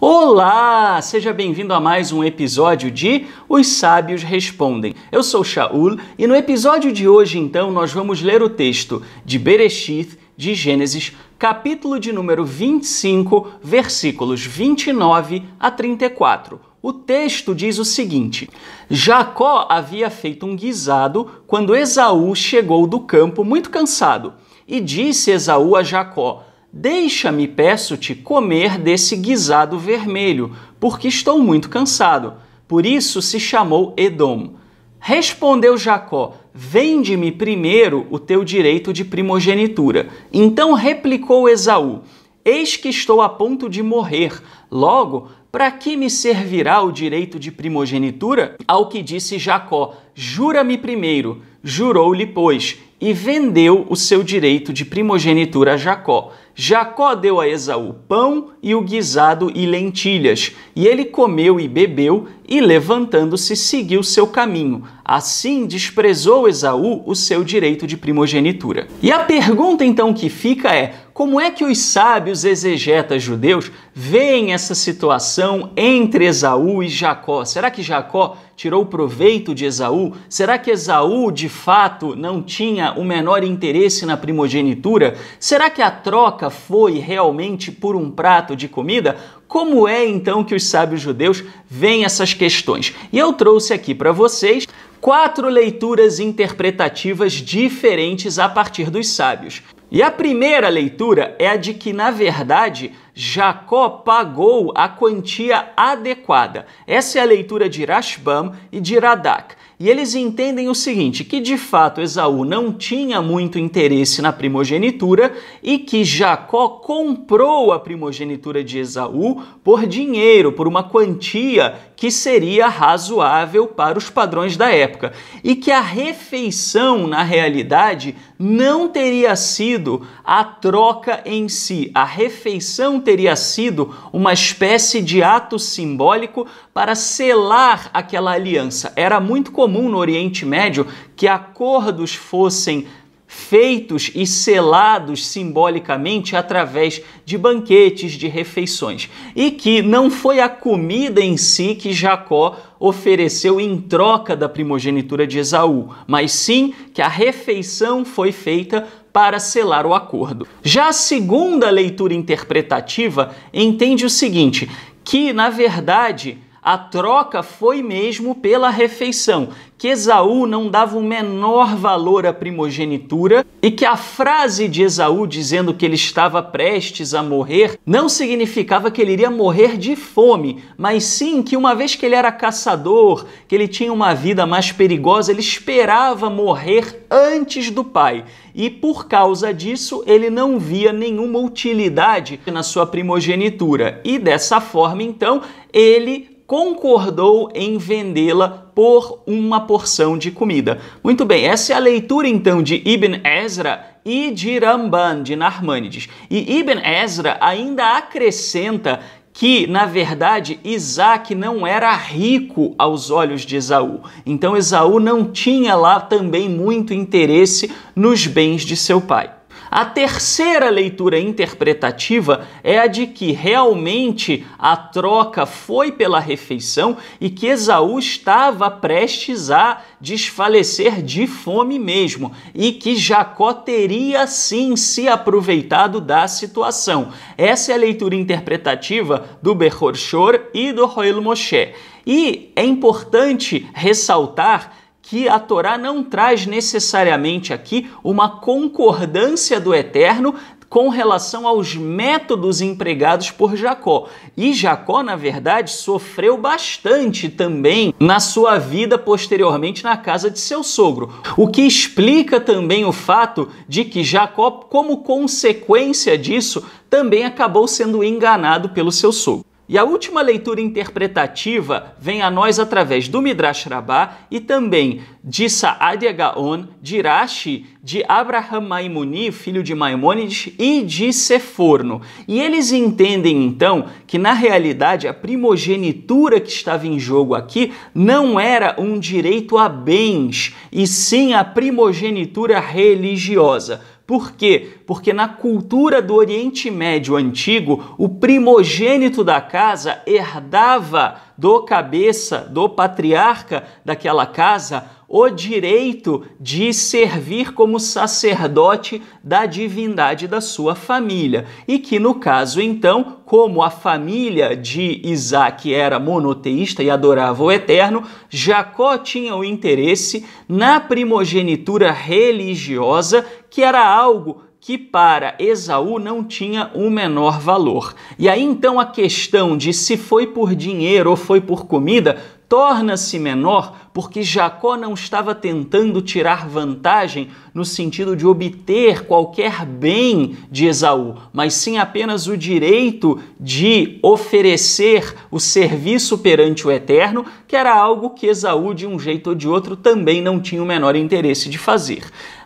Olá! Seja bem-vindo a mais um episódio de Os Sábios Respondem. Eu sou Shaul e no episódio de hoje, então, nós vamos ler o texto de Bereshith, de Gênesis, capítulo de número 25, versículos 29 a 34. O texto diz o seguinte: Jacó havia feito um guisado quando Esaú chegou do campo muito cansado. E disse Esaú a Jacó: Deixa-me, peço-te, comer desse guisado vermelho, porque estou muito cansado. Por isso se chamou Edom. Respondeu Jacó: Vende-me primeiro o teu direito de primogenitura. Então replicou Esaú: Eis que estou a ponto de morrer. Logo, para que me servirá o direito de primogenitura? Ao que disse Jacó: Jura-me primeiro. Jurou-lhe, pois, e vendeu o seu direito de primogenitura a Jacó. Jacó deu a Esaú pão e o guisado e lentilhas, e ele comeu e bebeu, e levantando-se seguiu seu caminho. Assim desprezou Esaú o seu direito de primogenitura. E a pergunta então que fica é: como é que os sábios exegetas judeus veem essa situação entre Esaú e Jacó? Será que Jacó tirou proveito de Esaú? Será que Esaú, de fato, não tinha o menor interesse na primogenitura? Será que a troca foi realmente por um prato de comida? Como é então que os sábios judeus veem essas questões? E eu trouxe aqui para vocês 4 leituras interpretativas diferentes a partir dos sábios. E a primeira leitura é a de que, na verdade, Jacó pagou a quantia adequada. Essa é a leitura de Rashbam e de Radak. E eles entendem o seguinte, que de fato Esaú não tinha muito interesse na primogenitura e que Jacó comprou a primogenitura de Esaú por dinheiro, por uma quantia que seria razoável para os padrões da época. E que a refeição, na realidade, não teria sido a troca em si. A refeição teria sido uma espécie de ato simbólico para selar aquela aliança. Era muito comum no Oriente Médio que acordos fossem feitos e selados simbolicamente através de banquetes, de refeições. E que não foi a comida em si que Jacó ofereceu em troca da primogenitura de Esaú, mas sim que a refeição foi feita para selar o acordo. Já a segunda leitura interpretativa entende o seguinte, que na verdade a troca foi mesmo pela refeição, que Esaú não dava o menor valor à primogenitura e que a frase de Esaú dizendo que ele estava prestes a morrer não significava que ele iria morrer de fome, mas sim que uma vez que ele era caçador, que ele tinha uma vida mais perigosa, ele esperava morrer antes do pai. E por causa disso, ele não via nenhuma utilidade na sua primogenitura. E dessa forma, então, ele concordou em vendê-la por uma porção de comida. Muito bem, essa é a leitura então de Ibn Ezra e de Ramban, de Narmânides. E Ibn Ezra ainda acrescenta que, na verdade, Isaac não era rico aos olhos de Esaú. Então Esaú não tinha lá também muito interesse nos bens de seu pai. A terceira leitura interpretativa é a de que realmente a troca foi pela refeição e que Esaú estava prestes a desfalecer de fome mesmo e que Jacó teria sim se aproveitado da situação. Essa é a leitura interpretativa do Bechor Shor e do Roel Moshe. E é importante ressaltar que a Torá não traz necessariamente aqui uma concordância do Eterno com relação aos métodos empregados por Jacó. E Jacó, na verdade, sofreu bastante também na sua vida posteriormente na casa de seu sogro. O que explica também o fato de que Jacó, como consequência disso, também acabou sendo enganado pelo seu sogro. E a última leitura interpretativa vem a nós através do Midrash Rabbah e também de Saadia Gaon, de Rashi, de Abraham Maimoni, filho de Maimônides, e de Seforno. E eles entendem então que na realidade a primogenitura que estava em jogo aqui não era um direito a bens, e sim a primogenitura religiosa. Por quê? Porque na cultura do Oriente Médio antigo, o primogênito da casa herdava do cabeça, do patriarca daquela casa, o direito de servir como sacerdote da divindade da sua família. E que, no caso, então, como a família de Isaac era monoteísta e adorava o Eterno, Jacó tinha o interesse na primogenitura religiosa, que era algo que para Esaú não tinha o menor valor. E aí então a questão de se foi por dinheiro ou foi por comida torna-se menor porque Jacó não estava tentando tirar vantagem no sentido de obter qualquer bem de Esaú, mas sim apenas o direito de oferecer o serviço perante o Eterno, que era algo que Esaú, de um jeito ou de outro, também não tinha o menor interesse de fazer.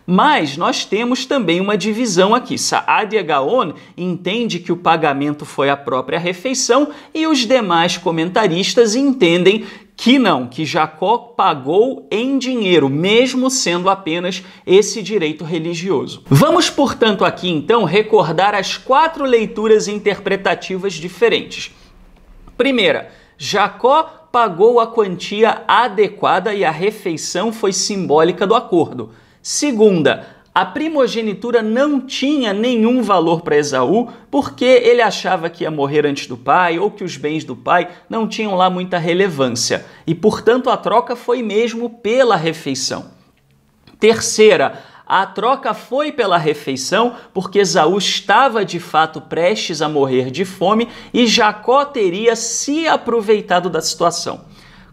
Mas nós temos também uma divisão aqui. Saadia Gaon entende que o pagamento foi a própria refeição e os demais comentaristas entendem que não, que Jacó pagou em dinheiro, mesmo sendo apenas esse direito religioso. Vamos, portanto, aqui então recordar as 4 leituras interpretativas diferentes. Primeira, Jacó pagou a quantia adequada e a refeição foi simbólica do acordo. Segunda, a primogenitura não tinha nenhum valor para Esaú porque ele achava que ia morrer antes do pai ou que os bens do pai não tinham lá muita relevância e, portanto, a troca foi mesmo pela refeição. Terceira, a troca foi pela refeição porque Esaú estava de fato prestes a morrer de fome e Jacó teria se aproveitado da situação.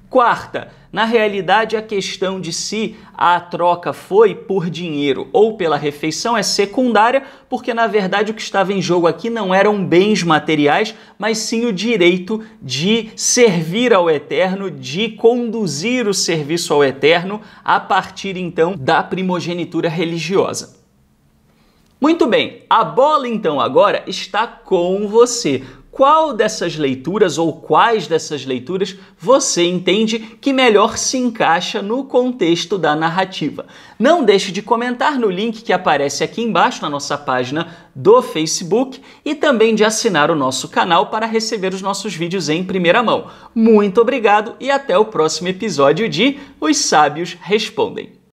Quarta, na realidade a questão de se a troca foi por dinheiro ou pela refeição é secundária, porque na verdade o que estava em jogo aqui não eram bens materiais, mas sim o direito de servir ao Eterno, de conduzir o serviço ao Eterno a partir então da primogenitura religiosa. Muito bem, a bola então agora está com você. Qual dessas leituras ou quais dessas leituras você entende que melhor se encaixa no contexto da narrativa? Não deixe de comentar no link que aparece aqui embaixo na nossa página do Facebook e também de assinar o nosso canal para receber os nossos vídeos em primeira mão. Muito obrigado e até o próximo episódio de Os Sábios Respondem.